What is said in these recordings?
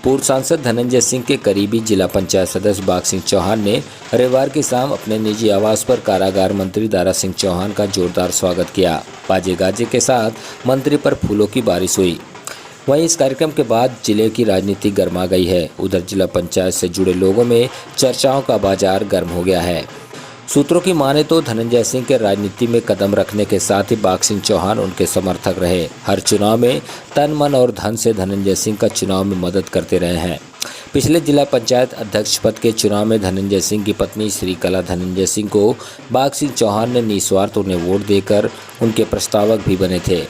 पूर्व सांसद धनंजय सिंह के करीबी जिला पंचायत सदस्य बाघ सिंह चौहान ने रविवार की शाम अपने निजी आवास पर कारागार मंत्री दारा सिंह चौहान का जोरदार स्वागत किया। बाजे गाजे के साथ मंत्री पर फूलों की बारिश हुई। वहीं इस कार्यक्रम के बाद जिले की राजनीति गर्मा गई है। उधर जिला पंचायत से जुड़े लोगों में चर्चाओं का बाजार गर्म हो गया है। सूत्रों की माने तो धनंजय सिंह के राजनीति में कदम रखने के साथ ही बाघ सिंह चौहान उनके समर्थक रहे। हर चुनाव में तन मन और धन से धनंजय सिंह का चुनाव में मदद करते रहे हैं। पिछले जिला पंचायत अध्यक्ष पद के चुनाव में धनंजय सिंह की पत्नी श्रीकला धनंजय सिंह को बाघ सिंह चौहान ने निस्वार्थ उन्हें वोट देकर उनके प्रस्तावक भी बने थे।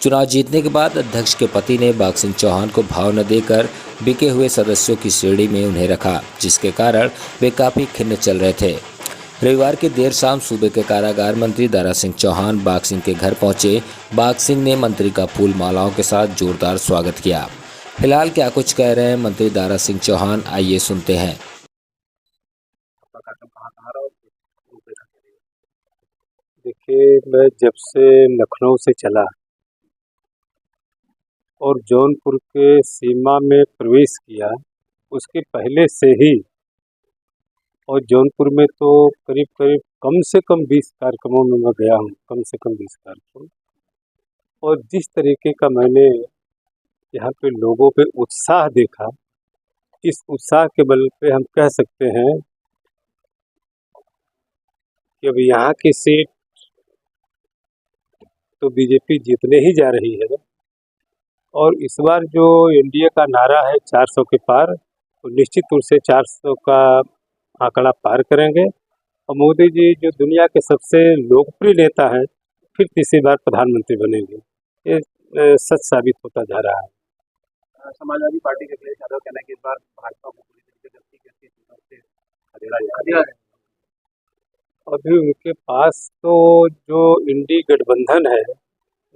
चुनाव जीतने के बाद अध्यक्ष के पति ने बाघ सिंह चौहान को भाव न देकर बिके हुए सदस्यों की श्रेणी में उन्हें रखा, जिसके कारण वे काफ़ी खिन्न चल रहे थे। रविवार की देर शाम सूबे के कारागार मंत्री दारा सिंह चौहान बाघ सिंह के घर पहुंचे। बाघ सिंह ने मंत्री का फूल मालाओं के साथ जोरदार स्वागत किया। फिलहाल क्या कुछ कह रहे हैं मंत्री दारा सिंह चौहान, आइए सुनते हैं। देखिए, मैं जब से लखनऊ से चला और जौनपुर के सीमा में प्रवेश किया, उसके पहले से ही और जौनपुर में तो करीब करीब कम से कम 20 कार्यक्रमों में मैं गया हूँ, कम से कम 20 कार्यक्रम। और जिस तरीके का मैंने यहाँ पे लोगों पे उत्साह देखा, इस उत्साह के बल पे हम कह सकते हैं कि अब यहाँ की सीट तो बीजेपी जीतने ही जा रही है। और इस बार जो एनडीए का नारा है 400 के पार, तो निश्चित रूप से 400 का आंकड़ा पार करेंगे। और मोदी जी जो दुनिया के सबसे लोकप्रिय नेता हैं, फिर तीसरी बार प्रधानमंत्री बनेंगे। ये सच साबित होता जा रहा है। समाजवादी पार्टी के अखिलेश यादव कहना है कि इस बार भाजपा को पूरी तरीके से खदेड़ा जाए। अभी उनके पास तो जो इंडी गठबंधन है,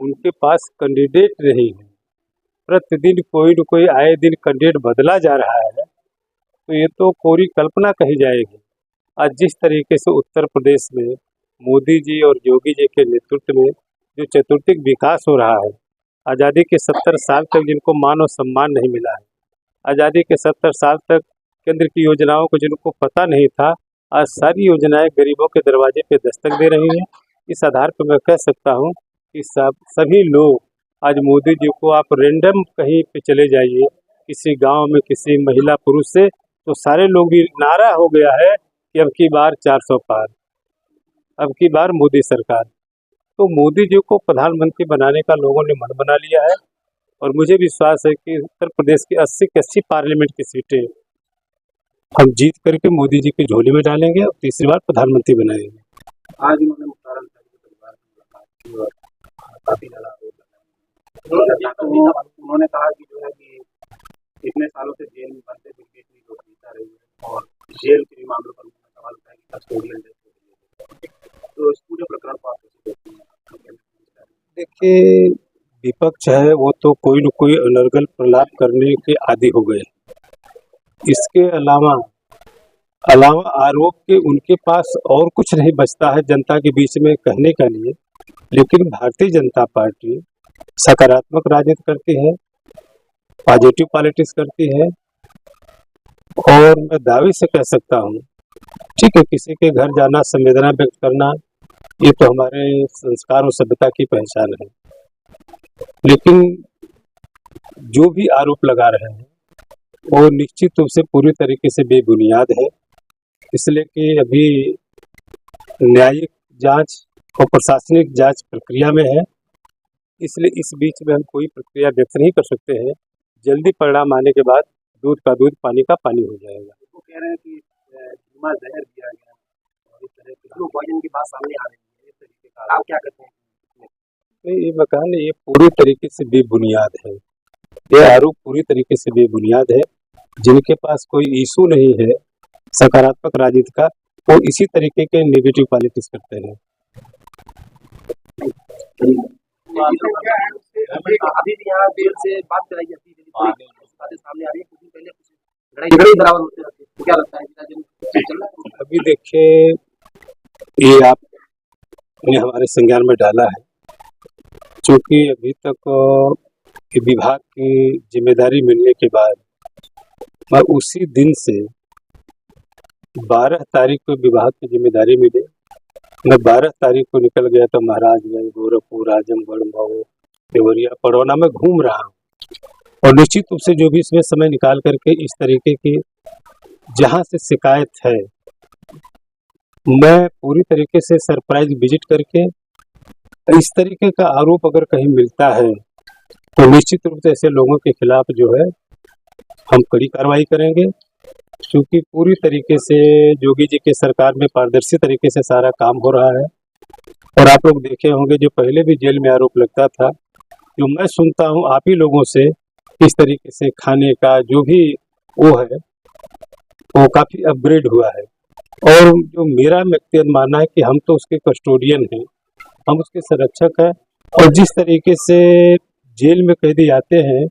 उनके पास कैंडिडेट नहीं है। प्रतिदिन कोई न कोई आए दिन कैंडिडेट बदला जा रहा है, तो ये तो कोरी कल्पना कही जाएगी। आज जिस तरीके से उत्तर प्रदेश में मोदी जी और योगी जी के नेतृत्व में जो चतुर्थिक विकास हो रहा है, आज़ादी के 70 साल तक जिनको मान और सम्मान नहीं मिला है, आज़ादी के 70 साल तक केंद्र की योजनाओं को जिनको पता नहीं था, आज सारी योजनाएं गरीबों के दरवाजे पे दस्तक दे रही हैं। इस आधार पर मैं कह सकता हूं कि सभी लोग आज मोदी जी को, आप रेंडम कहीं पे चले जाइए, किसी गांव में किसी महिला पुरुष से, तो सारे लोग भी नारा हो गया है कि अब की बार 400 पार, अब की बार मोदी सरकार। तो मोदी जी को प्रधानमंत्री बनाने का लोगों ने मन बना लिया है। और मुझे विश्वास है कि उत्तर प्रदेश की 80 की 80 पार्लियामेंट की सीटें हम जीत करके मोदी जी की झोली में डालेंगे और तीसरी बार प्रधानमंत्री बनाएंगे। आज उन्होंने मुख्तार अंसारी के परिवार से मुलाकात की और काफी ज्यादा उन्होंने कहा कि जो है कि इतने सालों से जेल में बंद बिल्कुल लोकप्रियता रही है और जेल के मामलों पर सवाल उठाया कि कस्टोडियन तो इस पूरे प्रकरण को आप कैसे देखते हैं? देखिए, विपक्ष है वो तो कोई न कोई अनर्गल प्रलाप करने के आदी हो गए। इसके अलावा आरोप के उनके पास और कुछ नहीं बचता है जनता के बीच में कहने के लिए। लेकिन भारतीय जनता पार्टी सकारात्मक राजनीति करती है, पॉजिटिव पॉलिटिक्स करती है। और मैं दावे से कह सकता हूँ, ठीक है, किसी के घर जाना, संवेदना व्यक्त करना, ये तो हमारे संस्कार और सभ्यता की पहचान है। लेकिन जो भी आरोप लगा रहे हैं वो निश्चित रूप से पूरी तरीके से बेबुनियाद है। इसलिए कि अभी न्यायिक जांच और प्रशासनिक जांच प्रक्रिया में है, इसलिए इस बीच में हम कोई प्रक्रिया व्यक्त नहीं कर सकते हैं। जल्दी परिणाम आने के बाद दूध का दूध, पानी का पानी हो जाएगा। वो कह रहे हैं कि धीमा जहर दिया गया और इस तरह के पॉइजन की बात सामने आ रही है, इस तरीके का आप क्या कहते हैं? ये मकान ये पूरी तरीके से बेबुनियाद है। ये आरोप पूरी तरीके से बेबुनियाद है। जिनके पास कोई इशू नहीं है सकारात्मक राजनीति का, वो इसी तरीके के नेगेटिव पॉलिटिक्स करते हैं। अभी भी यहाँ जेल से बात कराई जाती है, बातें सामने आ रही है। कुछ दिन पहले लड़ाई बराबर होते रहते हैं, क्या लगता है? अभी देखिए, ये आपने हमारे संज्ञान में डाला है, क्योंकि अभी तक विभाग की जिम्मेदारी मिलने के बाद मैं उसी दिन से 12 तारीख को विभाग की जिम्मेदारी मिली। मैं 12 तारीख को निकल गया तो महाराजगंज, गोरखपुर, आजमगढ़, मऊ, देवरिया, पड़ौना में घूम रहा हूँ। और निश्चित रूप से जो भी इसमें समय निकाल करके इस तरीके की जहाँ से शिकायत है, मैं पूरी तरीके से सरप्राइज विजिट करके इस तरीके का आरोप अगर कहीं मिलता है तो निश्चित रूप से ऐसे लोगों के खिलाफ जो है हम कड़ी कार्रवाई करेंगे। क्योंकि पूरी तरीके से योगी जी के सरकार में पारदर्शी तरीके से सारा काम हो रहा है। और आप लोग देखे होंगे जो पहले भी जेल में आरोप लगता था, जो मैं सुनता हूँ आप ही लोगों से, इस तरीके से खाने का जो भी वो है वो काफ़ी अपग्रेड हुआ है। और जो मेरा व्यक्तिगत मानना है कि हम तो उसके कस्टोडियन हैं, हम उसके संरक्षक हैं। और जिस तरीके से जेल में कैदी आते हैं,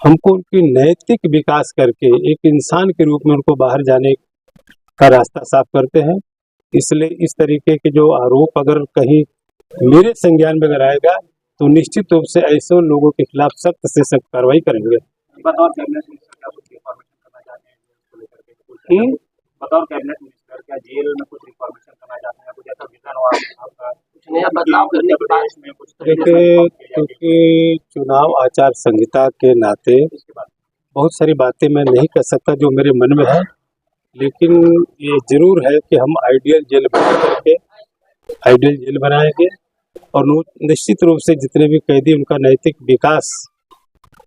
हमको उनकी नैतिक विकास करके एक इंसान के रूप में उनको बाहर जाने का रास्ता साफ करते हैं। इसलिए इस तरीके के जो आरोप अगर कहीं मेरे संज्ञान में अगर आएगा तो निश्चित रूप से ऐसे लोगों के खिलाफ सख्त से सख्त कार्रवाई करेंगे। बतौर कैबिनेट मिनिस्टर क्या कुछ रिफॉर्मेशन करना चाहते हैं इसको लेकर के कुछ? बतौर कैबिनेट मिनिस्टर क्या जेल में कुछ रिफॉर्मेशन करना चाहते हैं? कुछ ऐसा विजन हो आपका? कुछ नया बदलाव करने के बाद में कुछ देखिए, क्योंकि चुनाव आचार संहिता के नाते बहुत सारी बातें मैं नहीं कर सकता जो मेरे मन में है, लेकिन ये जरूर है कि हम आइडियल जेल बना करके आइडियल जेल बनाएंगे। और निश्चित रूप से जितने भी कैदी उनका नैतिक विकास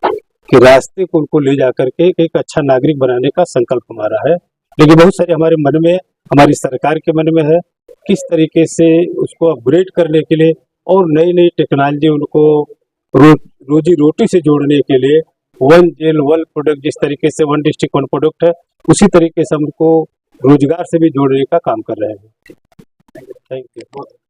के रास्ते को उनको ले जा करके एक अच्छा नागरिक बनाने का संकल्प हमारा है। लेकिन बहुत सारे हमारे मन में, हमारी सरकार के मन में है किस तरीके से उसको अपग्रेड करने के लिए और नई नई टेक्नोलॉजी उनको रोजी रोटी से जोड़ने के लिए वन जेल वन प्रोडक्ट, जिस तरीके से वन डिस्ट्रिक्ट वन प्रोडक्ट है, उसी तरीके से हमको रोजगार से भी जोड़ने का काम कर रहे हैं। Thank you.